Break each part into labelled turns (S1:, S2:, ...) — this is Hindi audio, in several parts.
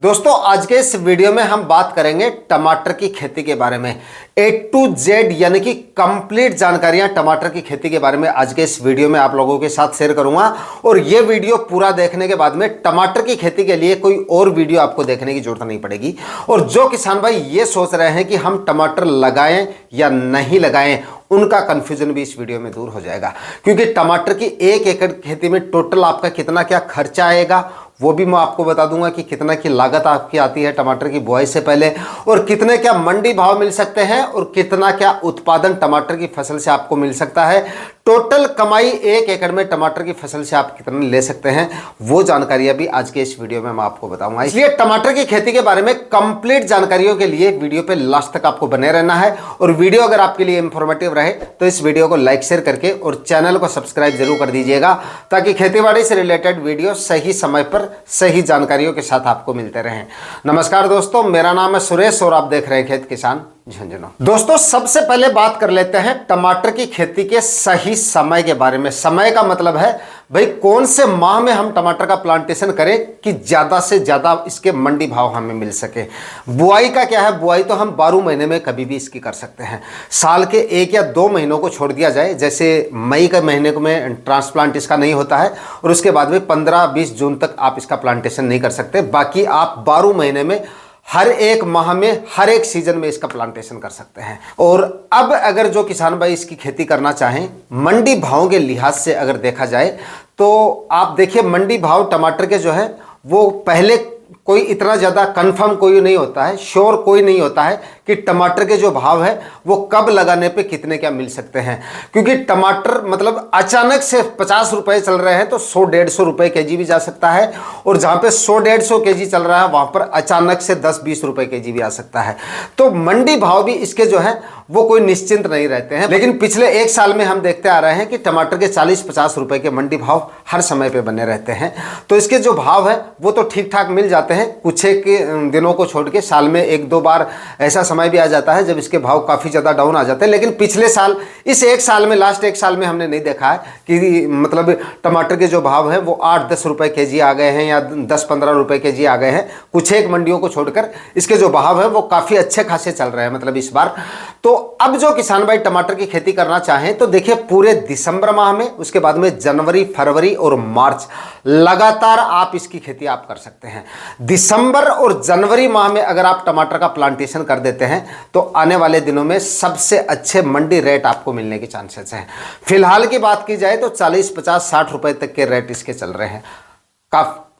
S1: दोस्तों आज के इस वीडियो में हम बात करेंगे टमाटर की खेती के बारे में। A to Z यानी कि कंप्लीट जानकारियां टमाटर की खेती के बारे में आज के इस वीडियो में आप लोगों के साथ शेयर करूंगा। और ये वीडियो पूरा देखने के बाद में टमाटर की खेती के लिए कोई और वीडियो आपको देखने की जरूरत नहीं पड़ेगी। और जो किसान भाई ये सोच रहे हैं कि हम टमाटर लगाएं या नहीं लगाएं, उनका कंफ्यूजन भी इस वीडियो में दूर हो जाएगा। क्योंकि टमाटर की 1 एकड़ खेती में टोटल आपका कितना क्या खर्चा आएगा वो भी मैं आपको बता दूंगा कि कितना की लागत आपकी आती है टमाटर की बुआई से पहले, और कितने क्या मंडी भाव मिल सकते हैं, और कितना क्या उत्पादन टमाटर की फसल से आपको मिल सकता है। टोटल कमाई 1 एकड़ में टमाटर की फसल से आप कितने ले सकते हैं, वो जानकारियां भी आज के इस वीडियो में मैं आपको बताऊंगा। इसलिए टमाटर की खेती के बारे में कंप्लीट जानकारियों के लिए वीडियो पे लास्ट तक आपको बने रहना है। और वीडियो अगर आपके लिए इंफॉर्मेटिव रहे तो इस वीडियो को लाइक शेयर करके और चैनल को सब्सक्राइब जरूर कर दीजिएगा, ताकि खेतीबाड़ी से रिलेटेड वीडियो सही समय पर सही जानकारियों के साथ आपको मिलते रहें। नमस्कार दोस्तों, मेरा नाम है सुरेश और आप देख रहे हैं खेत किसान झुंझुनू। दोस्तों सबसे पहले बात कर लेते हैं टमाटर की खेती के सही समय के बारे में। समय का मतलब है भाई कौन से माह में हम टमाटर का प्लांटेशन करें कि ज्यादा से ज्यादा इसके मंडी भाव हमें मिल सके। बुआई का क्या है, बुआई तो हम 12 महीने में कभी भी इसकी कर सकते हैं। साल के 1 या 2 महीनों को छोड़ दिया जाए, जैसे मई के महीने में ट्रांसप्लांट इसका नहीं होता है और उसके बाद में 15-20 जून तक आप इसका प्लांटेशन नहीं कर सकते। बाकी आप 12 महीने में हर एक माह में हर एक सीजन में इसका प्लांटेशन कर सकते हैं। और अब अगर जो किसान भाई इसकी खेती करना चाहें, मंडी भाव के लिहाज से अगर देखा जाए तो आप देखिए मंडी भाव टमाटर के जो है वो पहले कोई इतना ज़्यादा कंफर्म कोई नहीं होता है, श्योर कोई नहीं होता है कि टमाटर के जो भाव है वो कब लगाने पे कितने क्या मिल सकते हैं। क्योंकि टमाटर मतलब अचानक से 50 रुपए चल रहे हैं तो 100-150 रुपए केजी भी जा सकता है, और जहाँ पे 100-150 केजी चल रहा है वहाँ पर अचानक से 10-20 रुपए केजी भी आ सकता है। तो मंडी भाव भी इसके जो है वो कोई निश्चिंत नहीं रहते हैं। लेकिन पिछले 1 साल में हम देखते आ रहे हैं कि टमाटर के 40-50 रुपए के मंडी भाव हर समय पे बने रहते हैं। तो इसके जो भाव है वो तो ठीक ठाक मिल जाते हैं। कुछ एक दिनों को छोड़ के साल में 1-2 बार ऐसा समय भी आ जाता है जब इसके भाव काफ़ी ज़्यादा डाउन आ जाते हैं। लेकिन पिछले साल इस 1 साल में लास्ट 1 साल में हमने नहीं देखा है कि मतलब टमाटर के जो भाव है वो 8-10 रुपए केजी आ गए हैं या 10-15 रुपए केजी आ गए हैं। कुछ एक मंडियों को छोड़कर इसके जो भाव है वो काफ़ी अच्छे खासे चल रहे हैं मतलब इस बार। तो अब जो किसान भाई टमाटर की खेती करना चाहें तो देखिए पूरे दिसंबर माह में, उसके बाद में जनवरी, फरवरी और मार्च लगातार आप इसकी खेती आप कर सकते हैं। दिसंबर और जनवरी माह में अगर आप टमाटर का प्लांटेशन कर देते हैं तो आने वाले दिनों में सबसे अच्छे मंडी रेट आपको मिलने के चांसेस हैं। फिलहाल की बात की जाए तो 40-50-60 रुपए तक के रेट इसके चल रहे हैं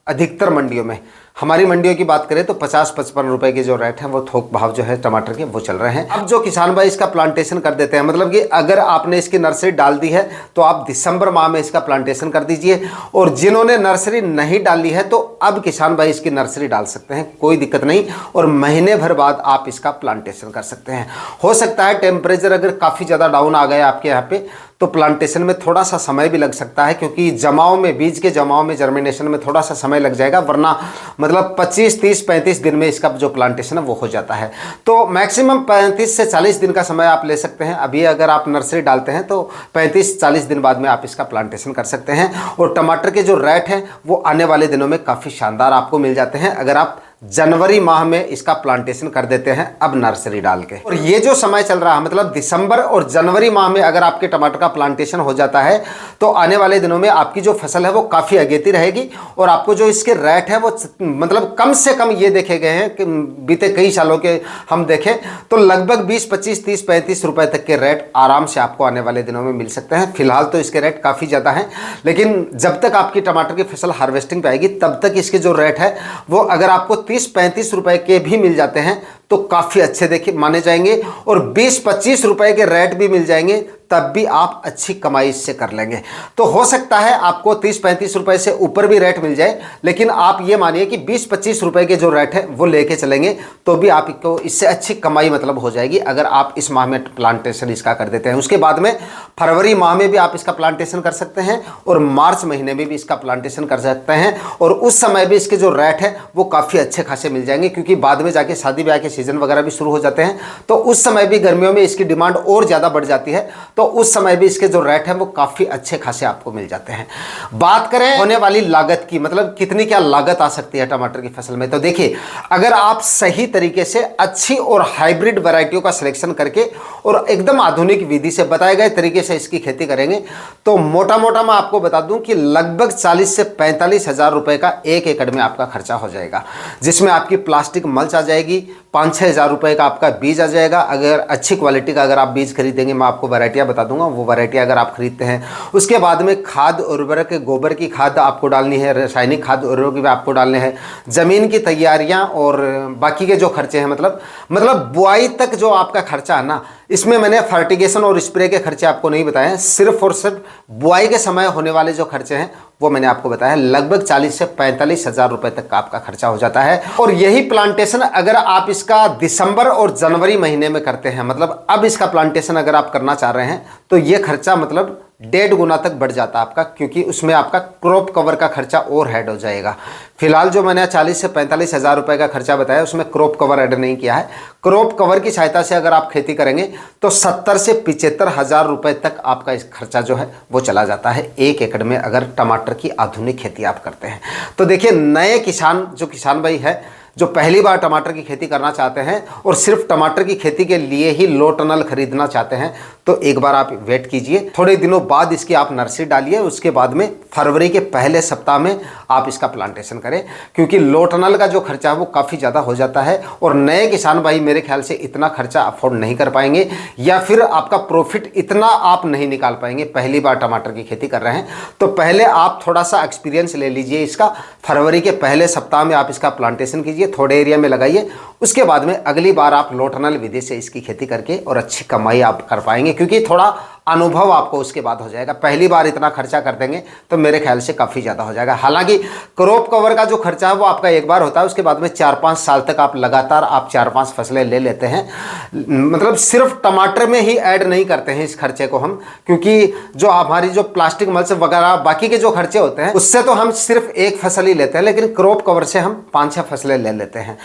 S1: अधिकतर मंडियों में। हमारी मंडियों की बात करें तो 50-55 रुपए के जो रेट हैं वो थोक भाव जो है टमाटर के वो चल रहे हैं। अब जो किसान भाई इसका प्लांटेशन कर देते हैं, मतलब कि अगर आपने इसकी नर्सरी डाल दी है तो आप दिसंबर माह में इसका प्लांटेशन कर दीजिए, और जिन्होंने नर्सरी नहीं डाली है तो अब किसान भाई इसकी नर्सरी डाल सकते हैं, कोई दिक्कत नहीं। और महीने भर बाद आप इसका प्लांटेशन कर सकते हैं। हो सकता है टेम्परेचर अगर काफ़ी ज़्यादा डाउन आ गया आपके यहाँ पे तो प्लांटेशन में थोड़ा सा समय भी लग सकता है, क्योंकि जमाव में, बीज के जमाव में, जर्मिनेशन में थोड़ा सा समय लग जाएगा। वरना मतलब 25, 30, 35 दिन में इसका जो प्लांटेशन है वो हो जाता है। तो मैक्सिमम 35 से 40 दिन का समय आप ले सकते हैं। अभी अगर आप नर्सरी डालते हैं तो 35-40 दिन बाद में आप इसका प्लांटेशन कर सकते हैं। और टमाटर के जो रेट हैं वो आने वाले दिनों में काफ़ी शानदार आपको मिल जाते हैं अगर आप जनवरी माह में इसका प्लांटेशन कर देते हैं अब नर्सरी डाल के। और ये जो समय चल रहा है मतलब दिसंबर और जनवरी माह में अगर आपके टमाटर का प्लांटेशन हो जाता है तो आने वाले दिनों में आपकी जो फसल है वो काफ़ी अगेती रहेगी। और आपको जो इसके रेट है वो मतलब कम से कम ये देखे गए हैं कि बीते कई सालों के हम देखें तो लगभग 20, 25, 30, 35 रुपए तक के रेट आराम से आपको आने वाले दिनों में मिल सकते हैं। फिलहाल तो इसके रेट काफ़ी ज़्यादा हैं, लेकिन जब तक आपकी टमाटर की फसल हार्वेस्टिंग पे आएगी तब तक इसके जो रेट है वो अगर आपको 30-35 रुपए के भी मिल जाते हैं तो काफ़ी अच्छे देखिए माने जाएंगे। और 20-25 रुपए के रेट भी मिल जाएंगे तब भी आप अच्छी कमाई इससे कर लेंगे। तो हो सकता है आपको 30-35 रुपए से ऊपर भी रेट मिल जाए, लेकिन आप ये मानिए कि 20-25 रुपए के जो रेट है वो लेके चलेंगे तो भी आपको इससे अच्छी कमाई मतलब हो जाएगी अगर आप इस माह में प्लांटेशन इसका कर देते हैं। उसके बाद में फरवरी माह में भी आप इसका प्लांटेशन कर सकते हैं और मार्च महीने में भी इसका प्लांटेशन कर सकते हैं। और उस समय भी इसके जो रेट है वो काफ़ी अच्छे खासे मिल जाएंगे, क्योंकि बाद में जाके शादी ब्याह के सीजन वगैरह भी शुरू हो जाते हैं तो उस समय भी गर्मियों में इसकी डिमांड और ज़्यादा बढ़ जाती है। तो तो उस समय भी इसके जो रेट हैं वो काफ़ी अच्छे खासे आपको मिल जाते हैं। बात करें होने वाली लागत की, मतलब कितनी क्या लागत आ सकती है टमाटर की फसल में, तो देखिए अगर आप सही तरीके से अच्छी और हाइब्रिड वैरायटियों का सिलेक्शन करके और एकदम आधुनिक विधि से बताए गए तरीके से इसकी खेती करेंगे तो मोटा मोटा मैं आपको बता दूं कि लगभग 40 से 45 हज़ार रुपए का 1 एकड़ में आपका खर्चा हो जाएगा, जिसमें आपकी प्लास्टिक मल्च आ जाएगी, 5-6 हज़ार रुपए का आपका बीज आ जाएगा। अगर अच्छी क्वालिटी का अगर आप बीज खरीदेंगे, मैं आपको वैरायटियाँ बता दूंगा, वो वैरायटी अगर आप खरीदते हैं, उसके बाद में खाद उर्वरक, गोबर की खाद आपको डालनी है, रासायनिक खाद उर्वरक भी आपको डालने हैं, ज़मीन की तैयारियाँ और बाकी के जो खर्चे हैं, मतलब बुआई तक जो आपका खर्चा है ना, इसमें मैंने फर्टिगेशन और स्प्रे के खर्चे आपको नहीं बताए हैं, सिर्फ और सिर्फ बुआई के समय होने वाले जो खर्चे हैं वो मैंने आपको बताया। लगभग 40 से 45 हज़ार रुपए तक का आपका खर्चा हो जाता है। और यही प्लांटेशन अगर आप इसका दिसंबर और जनवरी महीने में करते हैं, मतलब अब इसका प्लांटेशन अगर आप करना चाह रहे हैं तो ये खर्चा मतलब 1.5 गुना तक बढ़ जाता है आपका, क्योंकि उसमें आपका क्रॉप कवर का खर्चा और ऐड हो जाएगा। फिलहाल जो मैंने 40 से 45 हज़ार रुपए का खर्चा बताया उसमें क्रॉप कवर ऐड नहीं किया है। क्रॉप कवर की सहायता से अगर आप खेती करेंगे तो 70 से 75 हज़ार रुपए तक आपका इस खर्चा जो है वो चला जाता है 1 एकड़ में, अगर टमाटर की आधुनिक खेती आप करते हैं। तो देखिए नए किसान, जो किसान भाई है जो पहली बार टमाटर की खेती करना चाहते हैं और सिर्फ टमाटर की खेती के लिए ही लो टनल खरीदना चाहते हैं, तो एक बार आप वेट कीजिए, थोड़े दिनों बाद इसकी आप नर्सरी डालिए, उसके बाद में फरवरी के पहले सप्ताह में आप इसका प्लांटेशन करें, क्योंकि लो टनल का जो खर्चा है वो काफ़ी ज़्यादा हो जाता है और नए किसान भाई मेरे ख्याल से इतना खर्चा अफोर्ड नहीं कर पाएंगे या फिर आपका प्रॉफिट इतना आप नहीं निकाल पाएंगे। पहली बार टमाटर की खेती कर रहे हैं तो पहले आप थोड़ा सा एक्सपीरियंस ले लीजिए इसका, फरवरी के पहले सप्ताह में आप इसका प्लांटेशन कीजिए, थोड़े एरिया में लगाइए, उसके बाद में अगली बार आप लो टनल विधि से इसकी खेती करके और अच्छी कमाई आप कर पाएंगे, क्योंकि थोड़ा अनुभव आपको उसके बाद हो जाएगा। पहली बार इतना खर्चा कर देंगे तो मेरे ख्याल से काफ़ी ज़्यादा हो जाएगा। हालांकि क्रॉप कवर का जो खर्चा है वो आपका एक बार होता है, उसके बाद में 4-5 साल तक आप लगातार 4-5 फसलें ले लेते हैं, मतलब सिर्फ टमाटर में ही ऐड नहीं करते हैं इस खर्चे को हम, क्योंकि जो हमारी जो प्लास्टिक मल्च वगैरह बाकी के जो खर्चे होते हैं उससे तो हम सिर्फ एक फसल ही लेते हैं, लेकिन क्रॉप कवर से हम 5-6 फसलें ले लेते हैं।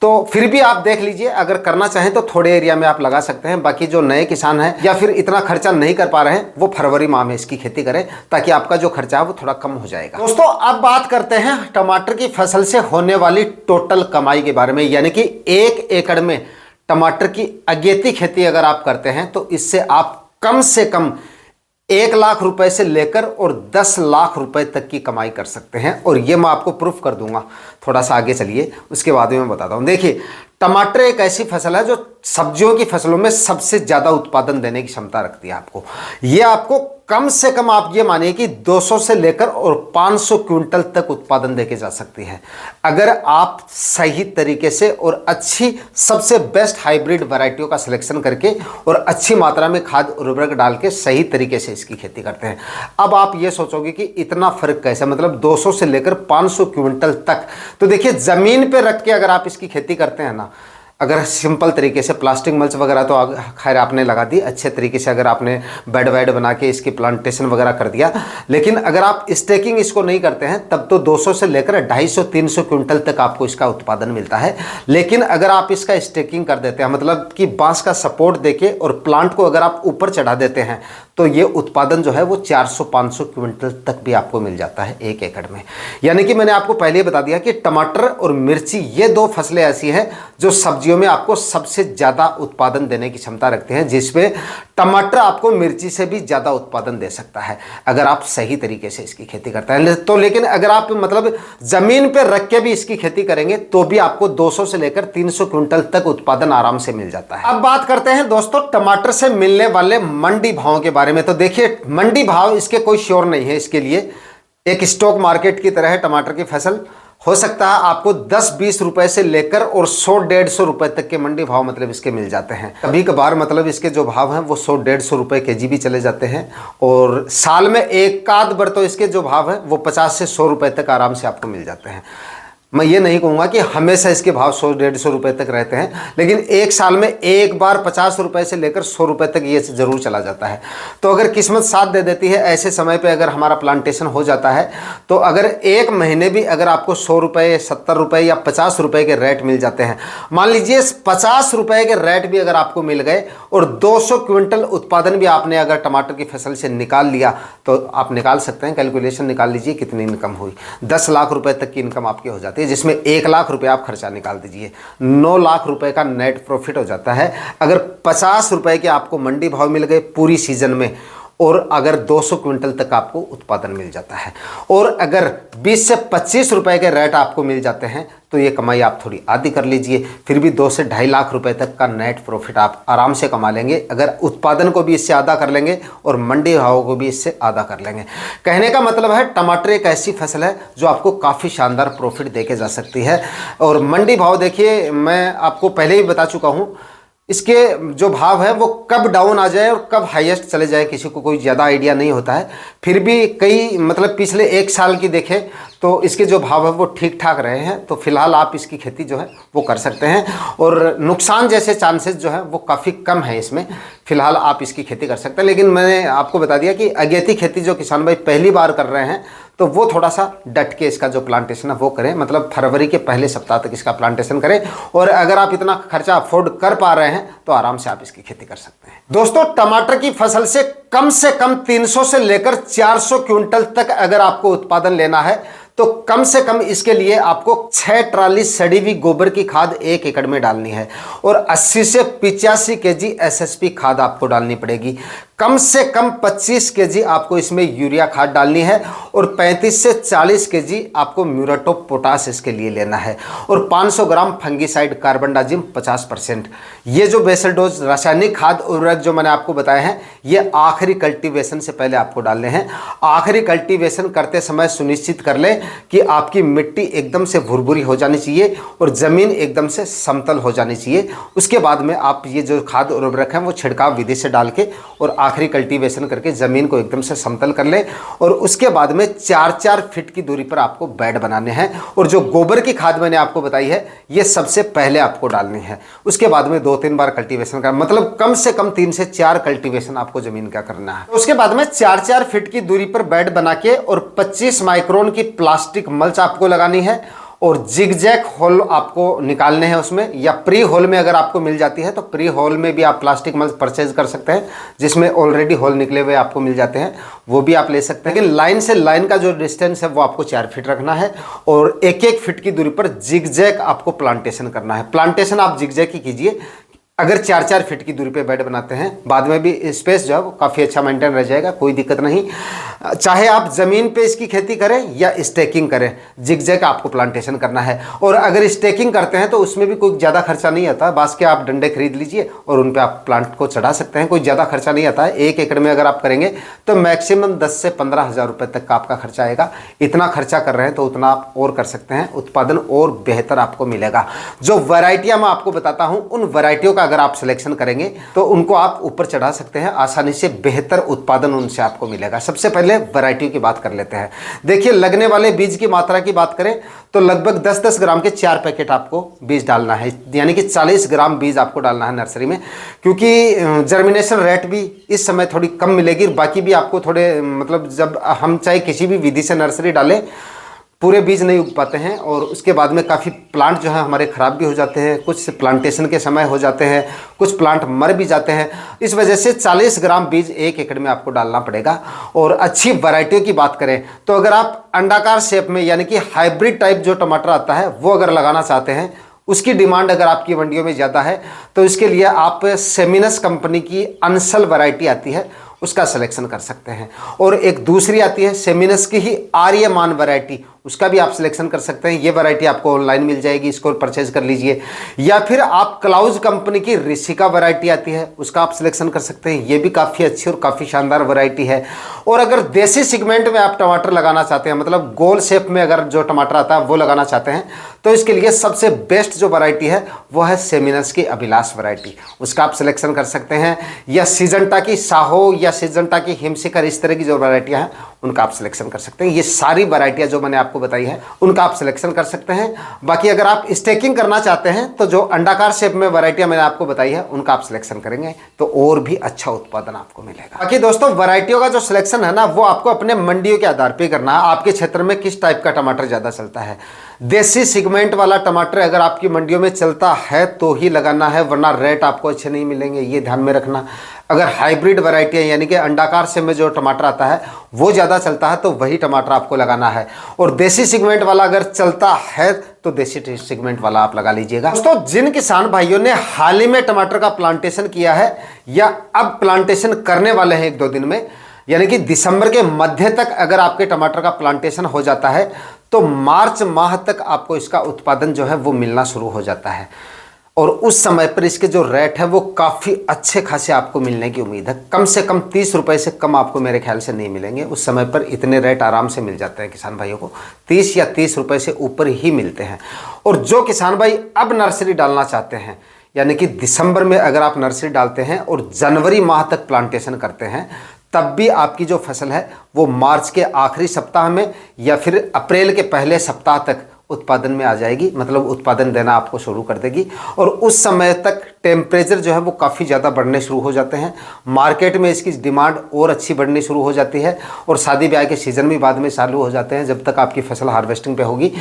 S1: तो फिर भी आप देख लीजिए, अगर करना चाहें तो थोड़े एरिया में आप लगा सकते हैं। बाकी जो नए किसान हैं या फिर इतना खर्चा नहीं कर पा रहे हैं वो फरवरी माह में इसकी खेती करें, ताकि आपका जो खर्चा है वो थोड़ा कम हो जाएगा। दोस्तों अब बात करते हैं टमाटर की फसल से होने वाली टोटल कमाई के बारे में, यानी कि 1 एकड़ में टमाटर की अगेती खेती अगर आप करते हैं तो इससे आप कम से कम 1 लाख रुपए से लेकर और 10 लाख रुपए तक की कमाई कर सकते हैं, और ये मैं आपको प्रूफ कर दूंगा। थोड़ा सा आगे चलिए, उसके बाद में मैं बताता हूं। देखिए टमाटर एक ऐसी फसल है जो सब्जियों की फसलों में सबसे ज़्यादा उत्पादन देने की क्षमता रखती है। ये आपको कम से कम आप ये मानिए कि 200 से लेकर और 500 क्विंटल तक उत्पादन देके जा सकती है, अगर आप सही तरीके से और अच्छी सबसे बेस्ट हाइब्रिड वैरायटियों का सिलेक्शन करके और अच्छी मात्रा में खाद उर्वरक डाल के सही तरीके से इसकी खेती करते हैं। अब आप ये सोचोगे कि इतना फर्क कैसे, मतलब 200 से लेकर 500 क्विंटल तक। तो देखिए ज़मीन पे रख के अगर आप इसकी खेती करते हैं ना, अगर सिंपल तरीके से प्लास्टिक मल्च वगैरह तो खैर आपने लगा दी, अच्छे तरीके से अगर आपने बेड वेड बना के इसकी प्लांटेशन वगैरह कर दिया, लेकिन अगर आप स्टेकिंग इसको नहीं करते हैं तब तो 200 से लेकर 250-300 क्विंटल तक आपको इसका उत्पादन मिलता है। लेकिन अगर आप इसका स्टेकिंग कर देते हैं, मतलब कि बांस का सपोर्ट देके और प्लांट को अगर आप ऊपर चढ़ा देते हैं, तो ये उत्पादन जो है वो 400-500 क्विंटल तक भी आपको मिल जाता है 1 एकड़ में। यानी कि मैंने आपको पहले ही बता दिया कि टमाटर और मिर्ची ये 2 फसलें ऐसी हैं जो सब्जियों में आपको सबसे ज़्यादा उत्पादन देने की क्षमता रखते हैं, जिसमें टमाटर आपको मिर्ची से भी ज़्यादा उत्पादन दे सकता है अगर आप सही तरीके से इसकी खेती करते हैं। तो लेकिन अगर आप मतलब ज़मीन पर रख के भी इसकी खेती करेंगे तो भी आपको 200 से लेकर 300 क्विंटल तक उत्पादन आराम से मिल जाता है। अब बात करते हैं दोस्तों टमाटर से मिलने वाले मंडी भावों के बारे में। तो देखिए मंडी भाव इसके कोई श्योर नहीं है, इसके लिए एक स्टॉक मार्केट की तरह है टमाटर की फसल। हो सकता है आपको 10-20 रुपए से लेकर और 100-150 रुपए तक के मंडी भाव मतलब इसके मिल जाते हैं। कभी कभार मतलब इसके जो भाव हैं वो 100-150 रुपए केजी भी चले जाते हैं, और साल में एक आध बार तो इसके जो भाव हैं वो 50 से 100 रुपए तक आराम से आपको मिल जाते हैं। मैं ये नहीं कहूँगा कि हमेशा इसके भाव 100-150 रुपये तक रहते हैं, लेकिन एक साल में एक बार 50 रुपये से लेकर 100 रुपये तक ये ज़रूर चला जाता है। तो अगर किस्मत साथ दे देती है, ऐसे समय पे अगर हमारा प्लांटेशन हो जाता है, तो अगर एक महीने भी अगर आपको 100 रुपये, 70 रुपये या 50 रुपये के रेट मिल जाते हैं, मान लीजिए 50 रुपये के रेट भी अगर आपको मिल गए और 200 क्विंटल उत्पादन भी आपने अगर टमाटर की फसल से निकाल लिया, तो आप निकाल सकते हैं, कैलकुलेशन निकाल लीजिए कितनी इनकम हुई। 10 लाख रुपए तक की इनकम आपकी हो जाती है, जिसमें 1 लाख रुपए आप खर्चा निकाल दीजिए, 9 लाख रुपए का नेट प्रॉफिट हो जाता है। अगर 50 रुपए के आपको मंडी भाव मिल गए पूरी सीजन में, और अगर 200 क्विंटल तक आपको उत्पादन मिल जाता है, और अगर 20 से 25 रुपए के रेट आपको मिल जाते हैं, तो ये कमाई आप थोड़ी आधी कर लीजिए, फिर भी 2 से 2.5 लाख रुपए तक का नेट प्रॉफिट आप आराम से कमा लेंगे, अगर उत्पादन को भी इससे आधा कर लेंगे और मंडी भाव को भी इससे आधा कर लेंगे। कहने का मतलब है, टमाटर एक ऐसी फसल है जो आपको काफ़ी शानदार प्रॉफिट देके जा सकती है। और मंडी भाव देखिए, मैं आपको पहले ही बता चुका हूँ, इसके जो भाव है वो कब डाउन आ जाए और कब हाईएस्ट चले जाए किसी को कोई ज़्यादा आइडिया नहीं होता है। फिर भी कई मतलब पिछले 1 साल की देखें तो इसके जो भाव है वो ठीक ठाक रहे हैं, तो फिलहाल आप इसकी खेती जो है वो कर सकते हैं, और नुकसान जैसे चांसेस जो है वो काफ़ी कम है इसमें, फिलहाल आप इसकी खेती कर सकते हैं। लेकिन मैंने आपको बता दिया कि अगेती खेती जो किसान भाई पहली बार कर रहे हैं, तो वो थोड़ा सा डट के इसका जो प्लांटेशन है वो करें, मतलब फरवरी के पहले सप्ताह तक इसका प्लांटेशन करें, और अगर आप इतना खर्चा अफोर्ड कर पा रहे हैं तो आराम से आप इसकी खेती कर सकते हैं। दोस्तों, टमाटर की फसल से कम 300 से लेकर 400 क्विंटल तक अगर आपको उत्पादन लेना है, तो कम से कम इसके लिए आपको 6 ट्राली सड़ी हुई गोबर की खाद 1 एकड़ में डालनी है, और 80 से 85 केजी एसएसपी खाद आपको डालनी पड़ेगी। कम से कम 25 केजी आपको इसमें यूरिया खाद डालनी है, और 35 से 40 केजी आपको म्यूरेट ऑफ पोटाश इसके लिए लेना है, और 500 ग्राम फंगीसाइड कार्बनडाजिम 50%। ये जो बेसल डोज रासायनिक खाद उर्वरक जो मैंने आपको बताए हैं, ये आखिरी कल्टीवेशन से पहले आपको डालने हैं। आखिरी कल्टीवेशन करते समय सुनिश्चित कर लें कि आपकी मिट्टी एकदम से भुरभुरी हो जानी चाहिए और ज़मीन एकदम से समतल हो जानी चाहिए। उसके बाद में आप ये जो खाद उर्वरक हैं वो छिड़काव विधि से डाल के और आखिरी कल्टीवेशन करके ज़मीन को एकदम से समतल कर लें, और उसके बाद में 4-4 फीट की दूरी पर आपको बेड बनाने हैं। और जो गोबर की खाद मैंने आपको बताई है, ये सबसे पहले आपको डालनी है। उसके बाद में 2-3 बार कल्टीवेशन का, मतलब कम से कम 3 से 4 कल्टीवेशन आपको ज़मीन का करना है। उसके बाद में 4-4 फीट की दूरी पर बेड बना के और 25 माइक्रोन की प्लास्टिक मल्च आपको लगानी है, और जिगजैग होल आपको निकालने हैं उसमें, या प्री होल में अगर आपको मिल जाती है तो प्री होल में भी आप प्लास्टिक मल्च परचेज कर सकते हैं, जिसमें ऑलरेडी होल निकले हुए आपको मिल जाते हैं, वो भी आप ले सकते हैं। लेकिन लाइन से लाइन का जो डिस्टेंस है वो आपको 4 फीट रखना है, और 1-1 फीट की दूरी पर जिगजैग आपको प्लांटेशन करना है। प्लांटेशन आप जिगजैग ही कीजिए। अगर 4-4 फीट की दूरी पे बेड बनाते हैं, बाद में भी स्पेस जो है वो काफ़ी अच्छा मेंटेन रह जाएगा, कोई दिक्कत नहीं। चाहे आप ज़मीन पे इसकी खेती करें या स्टेकिंग करें, जिगजैग आपको प्लांटेशन करना है। और अगर स्टेकिंग करते हैं तो उसमें भी कोई ज़्यादा खर्चा नहीं आता, बास के आप डंडे खरीद लीजिए और उन पर आप प्लांट को चढ़ा सकते हैं, कोई ज़्यादा खर्चा नहीं आता है। 1 एकड़ में अगर आप करेंगे तो मैक्सिमम 10 से 15 हज़ार रुपये तक का आपका खर्चा आएगा। इतना खर्चा कर रहे हैं तो उतना आप और कर सकते हैं, उत्पादन और बेहतर आपको मिलेगा। जो वैरायटियाँ मैं आपको बताता हूँ, उन वैरायटियों का अगर आप सिलेक्शन करेंगे तो उनको आप ऊपर चढ़ा सकते हैं, आसानी से बेहतर उत्पादन उनसे आपको मिलेगा। सबसे पहले वैरायटी की बात कर लेते हैं। देखिए, लगने वाले बीज की मात्रा की बात करें तो लगभग 10-10 ग्राम के 4 पैकेट आपको बीज डालना है, यानी कि 40 ग्राम बीज आपको डालना है नर्सरी में, क्योंकि जर्मिनेशन रेट भी इस समय थोड़ी कम मिलेगी। बाकी भी आपको थोड़े, मतलब जब हम चाहे किसी भी विधि से नर्सरी डालें, पूरे बीज नहीं उग पाते हैं, और उसके बाद में काफ़ी प्लांट जो है हमारे ख़राब भी हो जाते हैं, कुछ प्लांटेशन के समय हो जाते हैं, कुछ प्लांट मर भी जाते हैं। इस वजह से 40 ग्राम बीज 1 एकड़ में आपको डालना पड़ेगा। और अच्छी वैरायटियों की बात करें तो अगर आप अंडाकार शेप में, यानी कि हाइब्रिड टाइप जो टमाटर आता है वो अगर लगाना चाहते हैं, उसकी डिमांड अगर आपकी मंडियों में ज़्यादा है, तो इसके लिए आप सेमिनस कंपनी की अंसल वैरायटी आती है, उसका सिलेक्शन कर सकते हैं। और एक दूसरी आती है सेमिनस की ही आर्यमान वैरायटी, उसका भी आप सिलेक्शन कर सकते हैं। ये वैरायटी आपको ऑनलाइन मिल जाएगी, इसको परचेज कर लीजिए। या फिर आप क्लाउज कंपनी की ऋषिका वैरायटी आती है, उसका आप सिलेक्शन कर सकते हैं। ये भी काफ़ी अच्छी और काफ़ी शानदार वैरायटी है। और अगर देसी सेगमेंट में आप टमाटर लगाना चाहते हैं, मतलब गोल शेप में अगर जो टमाटर आता है वो लगाना चाहते हैं, तो इसके लिए सबसे बेस्ट जो वैरायटी है वो है सेमिनस की अभिलाष वैरायटी, उसका आप सिलेक्शन कर सकते हैं। या सिजंटा की साहो या सिजंटा की हिमशिखर, इस तरह की जो वैरायटियाँ हैं उनका आप सिलेक्शन कर सकते हैं। ये सारी वैरायटियाँ जो मैंने आपको बताई है उनका आप सिलेक्शन कर सकते हैं। बाकी अगर आप स्टेकिंग करना चाहते हैं तो जो अंडाकार शेप में वैरायटियाँ मैंने आपको बताई है उनका आप सिलेक्शन करेंगे तो और भी अच्छा उत्पादन आपको मिलेगा। बाकी दोस्तों वैरायटियों का जो सिलेक्शन है ना वो आपको अपने मंडियों के आधार पर करना है। आपके क्षेत्र में किस टाइप का टमाटर ज़्यादा चलता है। देसी सेगमेंट वाला टमाटर अगर आपकी मंडियों में चलता है तो ही लगाना है, वरना रेट आपको अच्छे नहीं मिलेंगे, ये ध्यान में रखना। अगर हाइब्रिड वैरायटी है यानी कि अंडाकार से में जो टमाटर आता है वो ज़्यादा चलता है तो वही टमाटर आपको लगाना है। और देसी सेगमेंट वाला अगर चलता है तो देसी सेगमेंट वाला आप लगा लीजिएगा। दोस्तों जिन किसान भाइयों ने हाल ही में टमाटर का प्लांटेशन किया है या अब प्लांटेशन करने वाले हैं 1-2 दिन में, यानी कि दिसंबर के मध्य तक अगर आपके टमाटर का प्लांटेशन हो जाता है तो मार्च माह तक आपको इसका उत्पादन जो है वो मिलना शुरू हो जाता है। और उस समय पर इसके जो रेट है वो काफ़ी अच्छे खासे आपको मिलने की उम्मीद है। कम से कम 30 रुपये से कम आपको मेरे ख्याल से नहीं मिलेंगे। उस समय पर इतने रेट आराम से मिल जाते हैं किसान भाइयों को, 30 या 30 रुपये से ऊपर ही मिलते हैं। और जो किसान भाई अब नर्सरी डालना चाहते हैं, यानी कि दिसंबर में अगर आप नर्सरी डालते हैं और जनवरी माह तक प्लांटेशन करते हैं, तब भी आपकी जो फसल है वो मार्च के आखिरी सप्ताह में या फिर अप्रैल के पहले सप्ताह तक उत्पादन में आ जाएगी, मतलब उत्पादन देना आपको शुरू कर देगी। और उस समय तक टेम्परेचर जो है वो काफ़ी ज़्यादा बढ़ने शुरू हो जाते हैं, मार्केट में इसकी डिमांड और अच्छी बढ़नी शुरू हो जाती है और शादी ब्याह के सीज़न भी बाद में चालू हो जाते हैं जब तक आपकी फसल हार्वेस्टिंग पे होगी।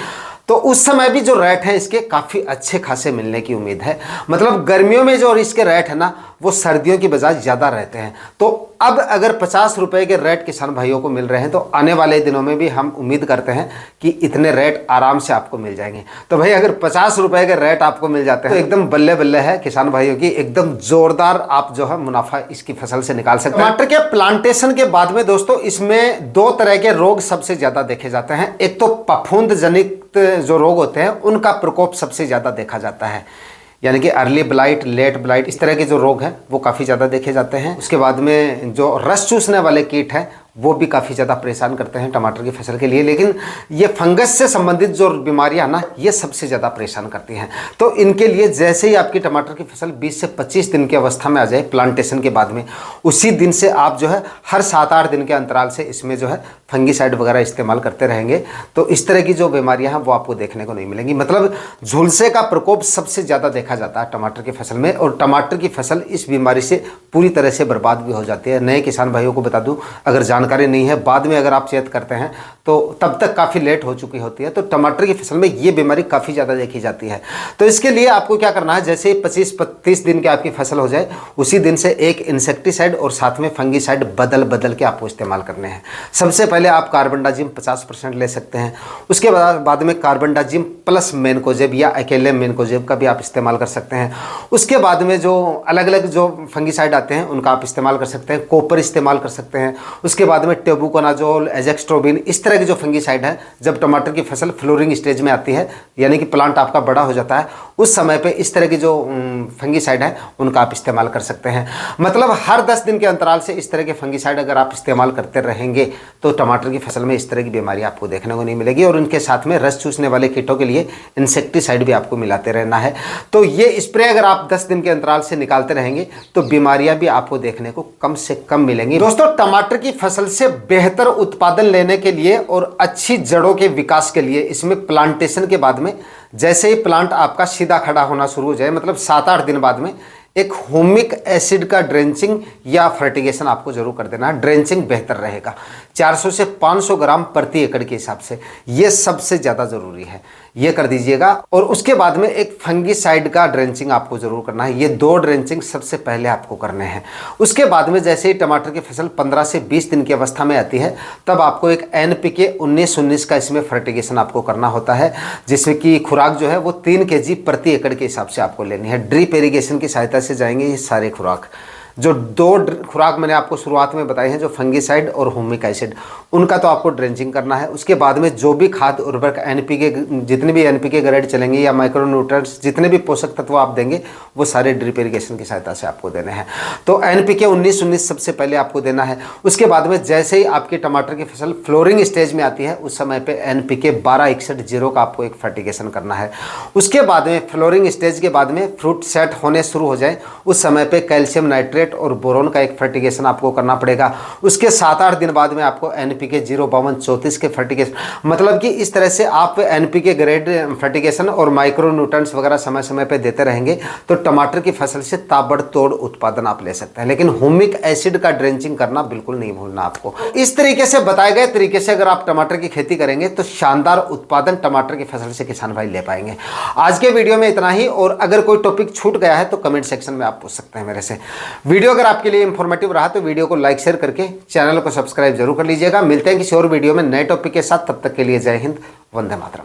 S1: तो उस समय भी जो रेट हैं इसके काफ़ी अच्छे खासे मिलने की उम्मीद है। मतलब गर्मियों में जो इसके रेट है ना वो सर्दियों की बजाय ज़्यादा रहते हैं। तो अब अगर 50 रुपये के रेट किसान भाइयों को मिल रहे हैं तो आने वाले दिनों में भी हम उम्मीद करते हैं कि इतने रेट आराम से आपको मिल जाएंगे। तो भाई अगर 50 रुपये के रेट आपको मिल जाते हैं तो एकदम बल्ले बल्ले है किसान भाइयों की, एकदम जोरदार आप जो है मुनाफा इसकी फसल से निकाल सकते हैं। टमाटर के प्लांटेशन के बाद में दोस्तों इसमें 2 तरह के रोग सबसे ज़्यादा देखे जाते हैं। एक तो फफूंद जनित जो रोग होते हैं उनका प्रकोप सबसे ज़्यादा देखा जाता है, यानी कि अर्ली ब्लाइट, लेट ब्लाइट, इस तरह के जो रोग हैं वो काफ़ी ज़्यादा देखे जाते हैं। उसके बाद में जो रस चूसने वाले कीट हैं वो भी काफ़ी ज़्यादा परेशान करते हैं टमाटर की फसल के लिए। लेकिन ये फंगस से संबंधित जो बीमारियां ना ये सबसे ज़्यादा परेशान करती हैं। तो इनके लिए जैसे ही आपकी टमाटर की फसल 20 से 25 दिन की अवस्था में आ जाए प्लांटेशन के बाद में, उसी दिन से आप जो है हर 7-8 दिन के अंतराल से इसमें जो है फंगीसाइड वगैरह इस्तेमाल करते रहेंगे तो इस तरह की जो बीमारियाँ हैं वो आपको देखने को नहीं मिलेंगी। मतलब झुलसे का प्रकोप सबसे ज़्यादा देखा जाता है टमाटर की फसल में और टमाटर की फसल इस बीमारी से पूरी तरह से बर्बाद भी हो जाती है। नए किसान भाइयों को बता दूं, अगर जानकारी नहीं है बाद में अगर आप चेत करते हैं तो तब तक काफ़ी लेट हो चुकी होती है। तो टमाटर की फसल में ये बीमारी काफ़ी ज़्यादा देखी जाती है। तो इसके लिए आपको क्या करना है, जैसे ही 25-30 दिन की आपकी फसल हो जाए उसी दिन से एक इंसेक्टिसाइड और साथ में फंगीसाइड बदल बदल के आपको इस्तेमाल करने हैं। सबसे पहले आप कार्बनडाजिम 50% ले सकते हैं। उसके बाद में कार्बनडाजिम प्लस मेनकोजेब या अकेले मेनकोजेब का भी आप इस्तेमाल कर सकते हैं। उसके बाद में जो अलग अलग जो फंगीसाइड आते हैं उनका आप इस्तेमाल कर सकते हैं। कॉपर इस्तेमाल कर सकते हैं। उसके बाद में टेबुकोनाजोल, एजेक्स्ट्रोबिन, इस तरह के जो फंगीसाइड है जब टमाटर की फसल फ्लोरिंग स्टेज में आती है यानी कि प्लांट आपका बड़ा हो जाता है उस समय पे इस तरह की जो फंगीसाइड है उनका आप इस्तेमाल कर सकते हैं। मतलब हर 10 दिन के अंतराल से इस तरह के फंगीसाइड अगर आप इस्तेमाल करते रहेंगे तो टमाटर की फसल में इस तरह की बीमारी आपको देखने को नहीं मिलेगी। और इनके साथ में रस चूसने वाले कीटों के लिए इंसेक्टिसाइड भी आपको मिलाते रहना है। तो ये स्प्रे अगर आप 10 दिन के अंतराल से निकालते रहेंगे तो बीमारियां भी आपको देखने को कम से कम मिलेंगी। दोस्तों टमाटर की फसल से बेहतर उत्पादन लेने के लिए और अच्छी जड़ों के विकास के लिए इसमें प्लांटेशन के बाद में जैसे ही प्लांट आपका सीधा खड़ा होना शुरू हो जाए, मतलब 7-8 दिन बाद में एक ह्यूमिक एसिड का ड्रेंचिंग या फर्टिगेशन आपको जरूर कर देना है। ड्रेंचिंग बेहतर रहेगा 400 से 500 ग्राम प्रति एकड़ के हिसाब से, ये सबसे ज़्यादा ज़रूरी है, ये कर दीजिएगा। और उसके बाद में एक फंगीसाइड का ड्रेंचिंग आपको जरूर करना है। ये 2 ड्रेंचिंग सबसे पहले आपको करने हैं। उसके बाद में जैसे ही टमाटर की फसल 15 से 20 दिन की अवस्था में आती है तब आपको एक NPK 19-19 का इसमें फर्टिगेशन आपको करना होता है, जिसमें कि खुराक जो है वो 3 kg प्रति एकड़ के हिसाब से आपको लेनी है। ड्रिप इरीगेशन की सहायता से जाएंगे ये सारे खुराक। जो 2 खुराक मैंने आपको शुरुआत में बताई हैं, जो फंगीसाइड और ह्यूमिक एसिड, उनका तो आपको ड्रेंचिंग करना है। उसके बाद में जो भी खाद उर्वरक NPK, जितने भी NPK ग्रेड चलेंगे या माइक्रोन्यूट्रिएंट्स, जितने भी पोषक तत्व आप देंगे वो सारे ड्रिप इरीगेशन की सहायता से आपको देने हैं। तो NPK 19-19 सबसे पहले आपको देना है। उसके बाद में जैसे ही आपके टमाटर की फसल फ्लोरिंग स्टेज में आती है उस समय पे NPK 1261-0 का आपको एक फर्टिगेशन करना है। उसके बाद में फ्लोरिंग स्टेज के बाद में फ्रूट सेट होने शुरू हो जाए उस समय पे कैल्शियम नाइट्रेट नाइट्रेट और बोरोन का एक फर्टिगेशन आपको करना पड़ेगा। उसके 7-8 दिन बाद में आपको NPK 052-34 के फर्टिगेशन, मतलब कि इस तरह से आप NPK ग्रेड फर्टिगेशन और माइक्रो न्यूट्रंट्स वगैरह समय समय पे देते रहेंगे तो टमाटर की फसल से ताबड़तोड़ उत्पादन आप ले सकते हैं। लेकिन ह्यूमिक एसिड का ड्रेंचिंग करना बिल्कुल नहीं भूलना आपको। इस तरीके से बताए गए तरीके से अगर आप टमाटर की खेती करेंगे तो शानदार उत्पादन टमाटर की फसल से किसान भाई ले पाएंगे। आज के वीडियो में इतना ही, और अगर कोई टॉपिक छूट गया है तो कमेंट सेक्शन में आप पूछ सकते हैं मेरे से। वीडियो अगर आपके लिए इंफॉर्मेटिव रहा तो वीडियो को लाइक शेयर करके चैनल को सब्सक्राइब जरूर कर लीजिएगा। मिलते हैं किसी और वीडियो में नए टॉपिक के साथ, तब तक के लिए जय हिंद, वंदे मातरम।